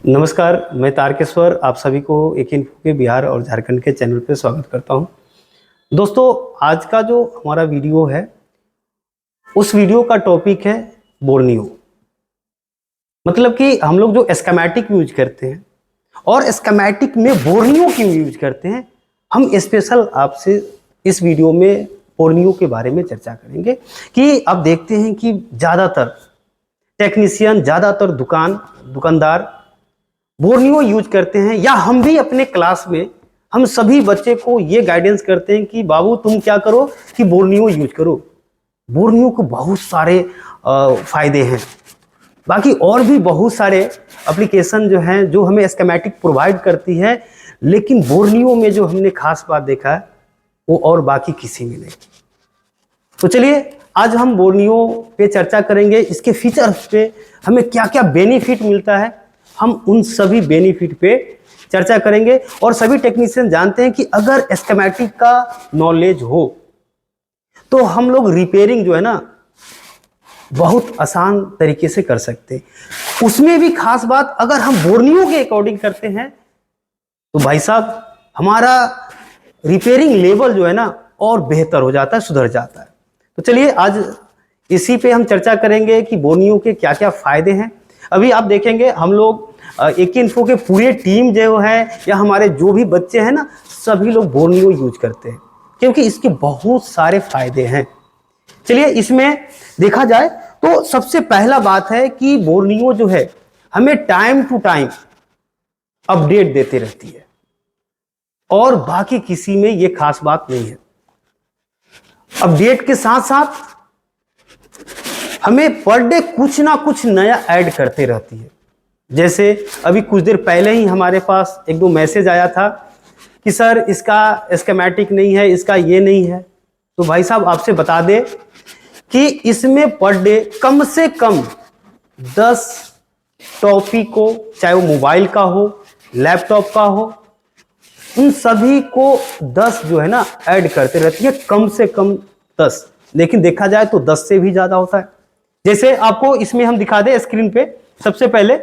नमस्कार, मैं तारकेश्वर आप सभी को एक इन्फो के बिहार और झारखंड के चैनल पे स्वागत करता हूं। दोस्तों, आज का जो हमारा वीडियो है उस वीडियो का टॉपिक है बोर्नियो। मतलब कि हम लोग जो स्कीमेटिक यूज करते हैं और स्कीमेटिक में बोर्नियो क्यों यूज करते हैं, हम स्पेशल आपसे इस वीडियो में बोर्नियो के बारे में चर्चा करेंगे। कि अब देखते हैं कि ज़्यादातर टेक्नीशियन, ज़्यादातर दुकानदार बोर्नियो यूज करते हैं, या हम भी अपने क्लास में हम सभी बच्चे को ये गाइडेंस करते हैं कि बाबू तुम क्या करो कि बोर्नियो यूज करो। बोर्नियो को बहुत सारे फायदे हैं, बाकी और भी बहुत सारे एप्लीकेशन जो हैं जो हमें स्कीमेटिक प्रोवाइड करती है, लेकिन बोर्नियो में जो हमने खास बात देखा है वो और बाकी किसी में नहीं। तो चलिए आज हम बोर्नियो पे चर्चा करेंगे, इसके फीचर्स पे हमें क्या क्या बेनिफिट मिलता है, हम उन सभी बेनिफिट पे चर्चा करेंगे। और सभी टेक्नीशियन जानते हैं कि अगर स्कीमेटिक का नॉलेज हो तो हम लोग रिपेयरिंग जो है ना बहुत आसान तरीके से कर सकते हैं। उसमें भी खास बात अगर हम बोर्नियो के अकॉर्डिंग करते हैं तो भाई साहब हमारा रिपेयरिंग लेवल जो है ना और बेहतर हो जाता है, सुधर जाता है। तो चलिए आज इसी पे हम चर्चा करेंगे कि बोर्नियो के क्या क्या फायदे हैं। अभी आप देखेंगे हम लोग एक इन्फो के पूरे टीम जो है या हमारे जो भी बच्चे हैं ना, सभी लोग बोर्नियो यूज करते हैं क्योंकि इसके बहुत सारे फायदे हैं। चलिए इसमें देखा जाए तो सबसे पहला बात है कि बोर्नियो जो है हमें टाइम टू टाइम अपडेट देते रहती है और बाकी किसी में ये खास बात नहीं है। अपडेट के साथ साथ हमें पर डे कुछ ना कुछ नया ऐड करते रहती है। जैसे अभी कुछ देर पहले ही हमारे पास एक दो मैसेज आया था कि सर इसका स्कीमेटिक नहीं है, इसका ये नहीं है। तो भाई साहब आपसे बता दे कि इसमें पर डे कम से कम 10 टॉपिक को, चाहे वो मोबाइल का हो, लैपटॉप का हो, उन सभी को 10 जो है ना ऐड करते रहती है, कम से कम 10, लेकिन देखा जाए तो 10 से भी ज्यादा होता है। जैसे आपको इसमें हम दिखा दें स्क्रीन पे सबसे पहले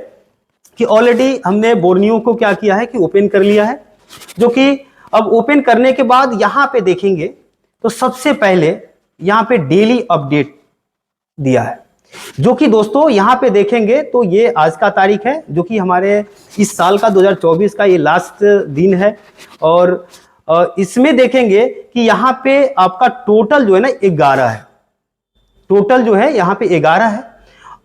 कि ऑलरेडी हमने बोर्नियो को क्या किया है कि ओपन कर लिया है, जो कि अब ओपन करने के बाद यहां पे देखेंगे तो सबसे पहले यहां पे डेली अपडेट दिया है, जो कि दोस्तों यहां पे देखेंगे तो ये आज का तारीख है, जो कि हमारे इस साल का 2024 का ये लास्ट दिन है। और इसमें देखेंगे कि यहां पे आपका टोटल जो है ना 11 है, टोटल जो है यहाँ पे 11 है।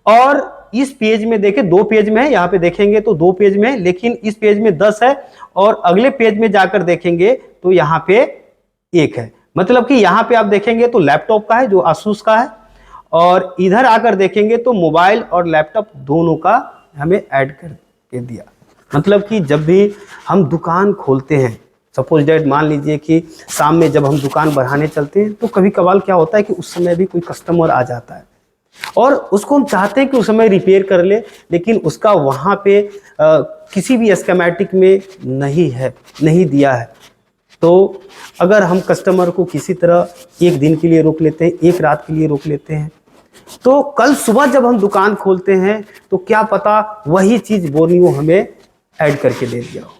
और इस पेज में देखें 2 पेज में है, यहाँ पे देखेंगे तो 2 पेज में है, लेकिन इस पेज में 10 है और अगले पेज में जाकर देखेंगे तो यहाँ पे 1 है। मतलब कि यहाँ पे आप देखेंगे तो लैपटॉप का है जो आसूस का है, और इधर आकर देखेंगे तो मोबाइल और लैपटॉप दोनों का हमें ऐड करके दिया। मतलब कि जब भी हम दुकान खोलते हैं, सपोज डेट मान लीजिए कि शाम में जब हम दुकान बढ़ाने चलते हैं तो कभी कभार क्या होता है कि उस समय भी कोई कस्टमर आ जाता है और उसको हम चाहते हैं कि उस समय रिपेयर कर ले, लेकिन उसका वहाँ पे किसी भी स्कीमेटिक में नहीं है, नहीं दिया है। तो अगर हम कस्टमर को किसी तरह एक दिन के लिए रोक लेते हैं, एक रात के लिए रोक लेते हैं, तो कल सुबह जब हम दुकान खोलते हैं तो क्या पता वही चीज़ बोर्नियो हमें ऐड करके दे दिया हो।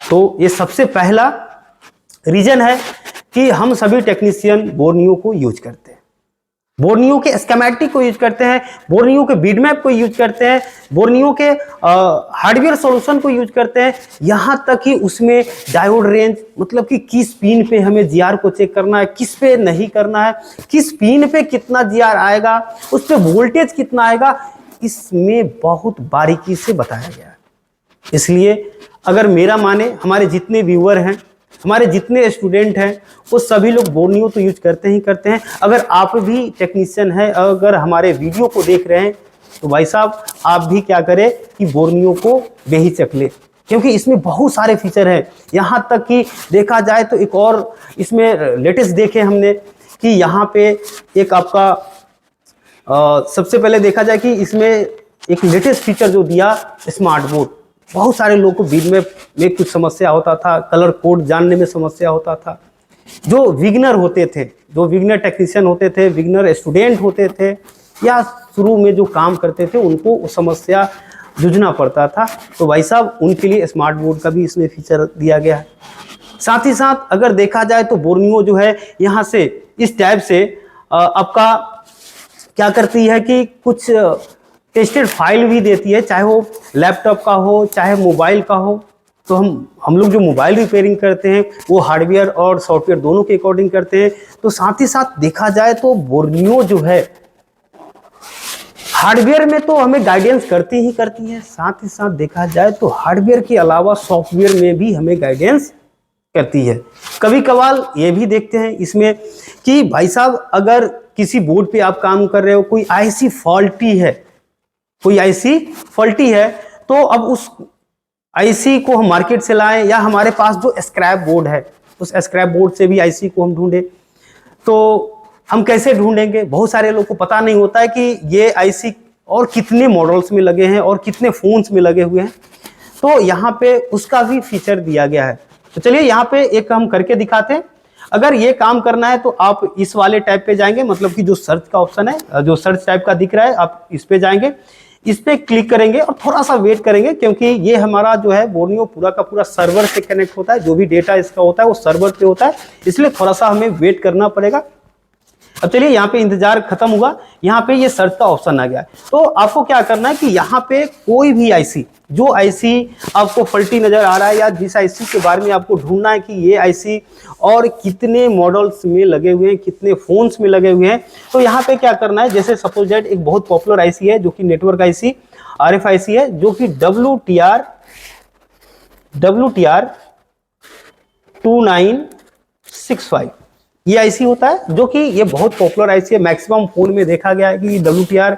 तो ये सबसे पहला रीजन है कि हम सभी टेक्नीशियन बोर्नियो को यूज करते हैं, बोर्नियो के स्कीमेटिक को यूज करते हैं, बोर्नियो के बीटमैप को यूज करते हैं, बोर्नियो के हार्डवेयर सॉल्यूशन को यूज करते हैं। यहां तक कि उसमें डायोड रेंज, मतलब कि किस पिन पे हमें जीआर को चेक करना है, किस पे नहीं करना है, किस पिन पे कितना जीआर आएगा, उस पे वोल्टेज कितना आएगा, इसमें बहुत बारीकी से बताया गया है। इसलिए अगर मेरा माने हमारे जितने व्यूअर हैं, हमारे जितने स्टूडेंट हैं, वो सभी लोग बोर्नियो तो यूज करते ही करते हैं। अगर आप भी टेक्नीशियन हैं, अगर हमारे वीडियो को देख रहे हैं तो भाई साहब आप भी क्या करें कि बोर्नियो को बेहिचक ले, क्योंकि इसमें बहुत सारे फीचर हैं। यहाँ तक कि देखा जाए तो एक और इसमें लेटेस्ट देखे हमने कि यहाँ पे एक आपका सबसे पहले देखा जाए कि इसमें एक लेटेस्ट फीचर जो दिया स्मार्ट बोर्ड। बहुत सारे लोगों को बीटमैप में कुछ समस्या होता था, कलर कोड जानने में समस्या होता था। जो बिगिनर होते थे, जो बिगिनर टेक्नीशियन होते थे, बिगिनर स्टूडेंट होते थे, या शुरू में जो काम करते थे, उनको समस्या जूझना पड़ता था। तो भाई साहब उनके लिए स्मार्ट बोर्ड का भी इसमें फीचर दिया गया है। साथ ही साथ अगर देखा जाए तो बोर्नियो जो है यहाँ से इस टाइप से आपका क्या करती है कि कुछ टेस्टेड फाइल भी देती है, चाहे वो लैपटॉप का हो चाहे मोबाइल का हो। तो हम लोग जो मोबाइल रिपेयरिंग करते हैं वो हार्डवेयर और सॉफ्टवेयर दोनों के अकॉर्डिंग करते हैं। तो साथ ही साथ देखा जाए तो बोर्नियो जो है हार्डवेयर में तो हमें गाइडेंस करती ही करती है, साथ ही साथ देखा जाए तो हार्डवेयर के अलावा सॉफ्टवेयर में भी हमें गाइडेंस करती है। कभी कभार ये भी देखते हैं इसमें कि भाई साहब अगर किसी बोर्ड पे आप काम कर रहे हो, कोई आईसी फॉल्टी है, कोई आईसी फॉल्टी है, तो अब उस आईसी को हम मार्केट से लाएं या हमारे पास जो स्क्रैप बोर्ड है उस स्क्रैप बोर्ड से भी आईसी को हम ढूंढें, तो हम कैसे ढूंढेंगे? बहुत सारे लोग को पता नहीं होता है कि ये आईसी और कितने मॉडल्स में लगे हैं और कितने फोन्स में लगे हुए हैं। तो यहाँ पे उसका भी फीचर दिया गया है। तो चलिए यहाँ पे एक हम करके दिखाते हैं। अगर ये काम करना है तो आप इस वाले टैब पे जाएंगे, मतलब कि जो सर्च का ऑप्शन है, जो सर्च टाइप का दिख रहा है, आप इस पे जाएंगे, इस पे क्लिक करेंगे और थोड़ा सा वेट करेंगे, क्योंकि ये हमारा जो है बोर्नियो पूरा का पूरा सर्वर से कनेक्ट होता है। जो भी डेटा इसका होता है वो सर्वर पे होता है, इसलिए थोड़ा सा हमें वेट करना पड़ेगा। अब चलिए यहाँ पे इंतजार खत्म हुआ, यहाँ पे ये सर्च का ऑप्शन आ गया है। तो आपको क्या करना है कि यहाँ पे कोई भी आईसी, जो आईसी आपको फॉल्टी नजर आ रहा है या जिस आईसी के बारे में आपको ढूंढना है कि ये आईसी और कितने मॉडल्स में लगे हुए हैं, कितने फोन्स में लगे हुए हैं, तो यहाँ पे क्या करना है, जैसे सपोज दैट एक बहुत पॉपुलर आईसी है जो कि नेटवर्क आईसी RF आईसी है, जो कि WTR 2965 ये आईसी होता है, जो कि ये बहुत पॉपुलर आईसी है। मैक्सिमम फोन में देखा गया है कि WTR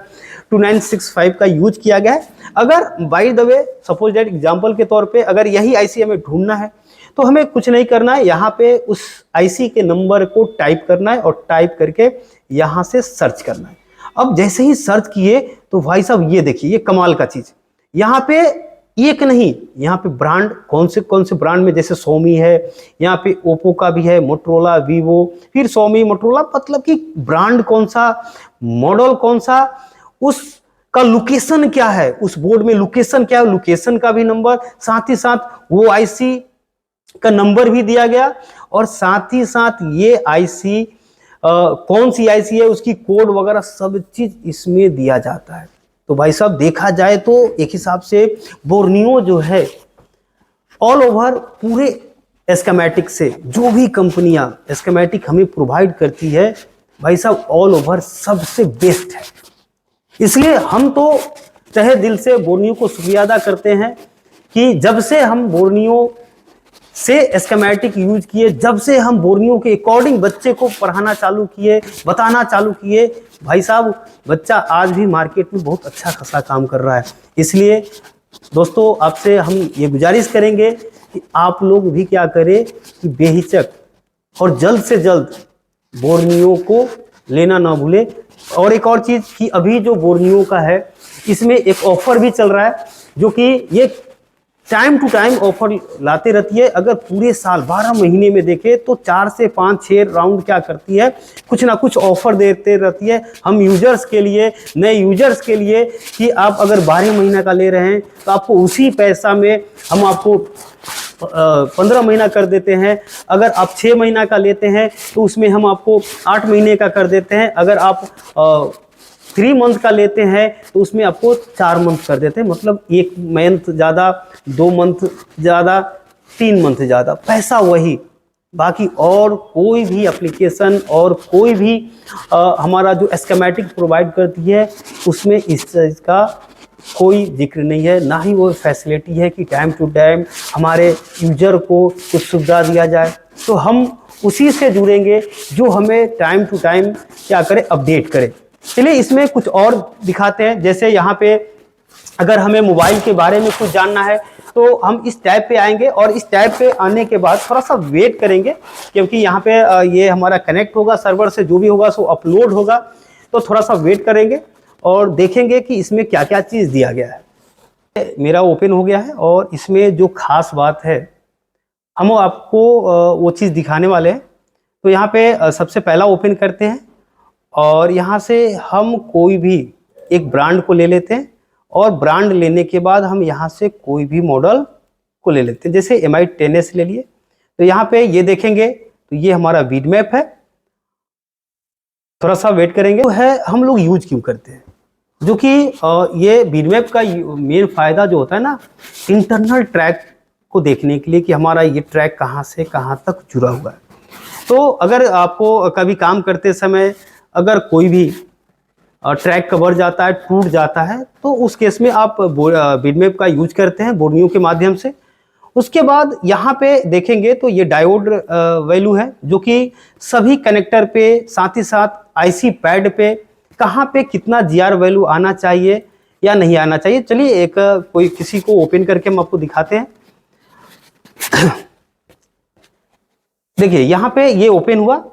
2965 का यूज किया गया है। अगर by the way suppose that example के तौर पे अगर यही आईसी हमें ढूंढना है तो हमें कुछ नहीं करना है, यहाँ पे उस आईसी के नंबर को टाइप करना है और टाइप करके यहाँ से सर्च करना है। अब जैसे ही सर्च किए तो भाई साहब ये देखिए, ये कमाल का चीज, यहाँ पे एक नहीं, यहाँ पे ब्रांड कौन से ब्रांड में, जैसे सोमी है, यहाँ पे ओप्पो का भी है, मोटरोला, वीवो, फिर सोमी, मोटरोला, मतलब कि ब्रांड कौन सा, मॉडल कौन सा, उसका लोकेशन क्या है, उस बोर्ड में लोकेशन क्या है, लोकेशन का भी नंबर, साथ ही साथ वो आईसी का नंबर भी दिया गया, और साथ ही साथ ये आईसी कौन सी आईसी है, उसकी कोड वगैरह सब चीज इसमें दिया जाता है। तो भाई साहब देखा जाए तो एक हिसाब से बोर्नियो जो है ऑल ओवर पूरे एस्केमेटिक से, जो भी कंपनियां एस्केमेटिक हमें प्रोवाइड करती है भाई साहब ऑल ओवर सबसे बेस्ट है। इसलिए हम तो तहे दिल से बोर्नियो को शुक्रिया अदा करते हैं कि जब से हम बोर्नियो से एस्केमेटिक यूज किए, जब से हम बोर्नियो के अकॉर्डिंग बच्चे को पढ़ाना चालू किए, बताना चालू किए, भाई साहब बच्चा आज भी मार्केट में बहुत अच्छा खासा काम कर रहा है। इसलिए दोस्तों आपसे हम ये गुजारिश करेंगे कि आप लोग भी क्या करें कि बेहिचक और जल्द से जल्द बोर्नियो को लेना ना भूले। और एक और चीज़ कि अभी जो बोर्नियो का है इसमें एक ऑफर भी चल रहा है, जो कि ये टाइम टू टाइम ऑफर लाते रहती है। अगर पूरे साल 12 महीने में देखें तो 4 से 5-6 राउंड क्या करती है, कुछ ना कुछ ऑफर देते रहती है हम यूजर्स के लिए, नए यूजर्स के लिए, कि आप अगर 12 महीना का ले रहे हैं तो आपको उसी पैसा में हम आपको 15 महीना कर देते हैं। अगर आप 6 महीना का लेते हैं तो उसमें हम आपको 8 महीने का कर देते हैं। अगर आप 3 मंथ का लेते हैं तो उसमें आपको 4 मंथ कर देते हैं, मतलब 1 मंथ ज़्यादा, 2 मंथ ज़्यादा, 3 मंथ ज़्यादा, पैसा वही। बाकी और कोई भी एप्लीकेशन और कोई भी हमारा जो एस्केमेटिक प्रोवाइड करती है उसमें इस चीज़ का कोई जिक्र नहीं है, ना ही वो फैसिलिटी है कि टाइम टू टाइम हमारे यूजर को कुछ सुविधा दिया जाए। तो हम उसी से जुड़ेंगे जो हमें टाइम टू टाइम क्या करे, अपडेट करे। चलिए इसमें कुछ और दिखाते हैं। जैसे यहाँ पे अगर हमें मोबाइल के बारे में कुछ जानना है तो हम इस टैब पे आएंगे, और इस टैब पे आने के बाद थोड़ा सा वेट करेंगे, क्योंकि यहाँ पे ये हमारा कनेक्ट होगा सर्वर से, जो भी होगा सो अपलोड होगा। तो थोड़ा सा वेट करेंगे और देखेंगे कि इसमें क्या क्या चीज़ दिया गया है। मेरा ओपन हो गया है और इसमें जो खास बात है हम आपको वो चीज़ दिखाने वाले हैं। तो यहाँ पे सबसे पहला ओपन करते हैं और यहाँ से हम कोई भी एक ब्रांड को ले लेते हैं और ब्रांड लेने के बाद हम यहाँ से कोई भी मॉडल को ले लेते हैं। जैसे MI 10S ले लिए, तो यहाँ पे ये देखेंगे तो ये हमारा बीट मैप है। थोड़ा सा वेट करेंगे। तो है हम लोग यूज क्यों करते हैं, जो कि ये बीट मैप का मेन फायदा जो होता है ना, इंटरनल ट्रैक को देखने के लिए कि हमारा ये ट्रैक कहाँ से कहाँ तक जुड़ा हुआ है। तो अगर आपको कभी काम करते समय अगर कोई भी ट्रैक कवर जाता है, टूट जाता है, तो उस केस में आप बीट मैप का यूज करते हैं बोर्नियो के माध्यम से। उसके बाद यहाँ पे देखेंगे तो ये डायोड वैल्यू है, जो कि सभी कनेक्टर पे, साथ ही साथ IC पैड पे कहाँ पे कितना GR वैल्यू आना चाहिए या नहीं आना चाहिए। चलिए एक कोई किसी को ओपन करके हम आपको दिखाते हैं। देखिए यहाँ पे ये ओपन हुआ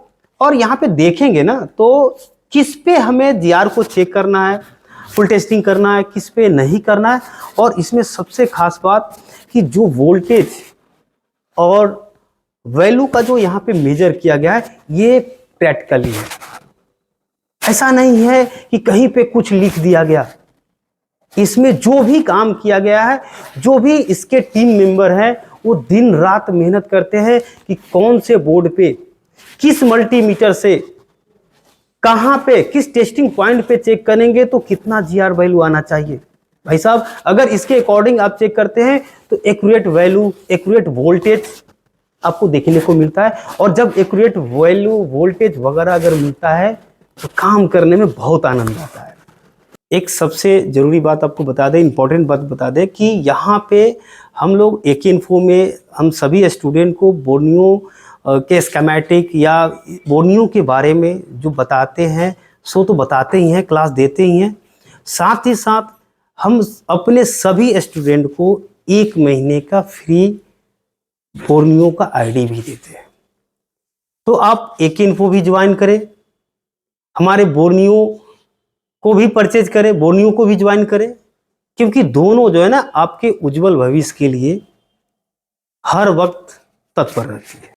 और यहाँ पे देखेंगे ना तो किस पे हमें GR को चेक करना है, फुल टेस्टिंग करना है, किस पे नहीं करना है। और इसमें सबसे खास बात कि जो वोल्टेज और वैल्यू का जो यहाँ पे मेजर किया गया है, ये प्रैक्टिकली है। ऐसा नहीं है कि कहीं पे कुछ लिख दिया गया। इसमें जो भी काम किया गया है, जो भी इसके टीम मेंबर हैं, वो दिन रात मेहनत करते हैं कि कौन से बोर्ड पे, किस मल्टीमीटर से, कहां पे, किस टेस्टिंग पॉइंट पे चेक करेंगे तो कितना GR वैल्यू आना चाहिए। भाई साहब, अगर इसके अकॉर्डिंग आप चेक करते हैं तो एक्यूरेट वैल्यू, एक्यूरेट वोल्टेज आपको देखने को मिलता है। और जब एक्यूरेट वैल्यू, वोल्टेज वगैरह अगर मिलता है तो काम करने में बहुत आनंद आता है। एक सबसे ज़रूरी बात आपको बता दें, इंपॉर्टेंट बात बता दें कि यहाँ पे हम लोग AK इन्फो में हम सभी स्टूडेंट को बोर्नियो के स्कीमेटिक या बोर्नियो के बारे में जो बताते हैं सो तो बताते ही हैं, क्लास देते ही हैं। साथ ही साथ हम अपने सभी स्टूडेंट को 1 महीने का फ्री बोर्नियो का ID भी देते हैं। तो आप AK इन्फो भी ज्वाइन करें, हमारे बोर्नियो को भी परचेज करें, बोर्नियो को भी ज्वाइन करें, क्योंकि दोनों जो है ना आपके उज्जवल भविष्य के लिए हर वक्त तत्पर रहती है।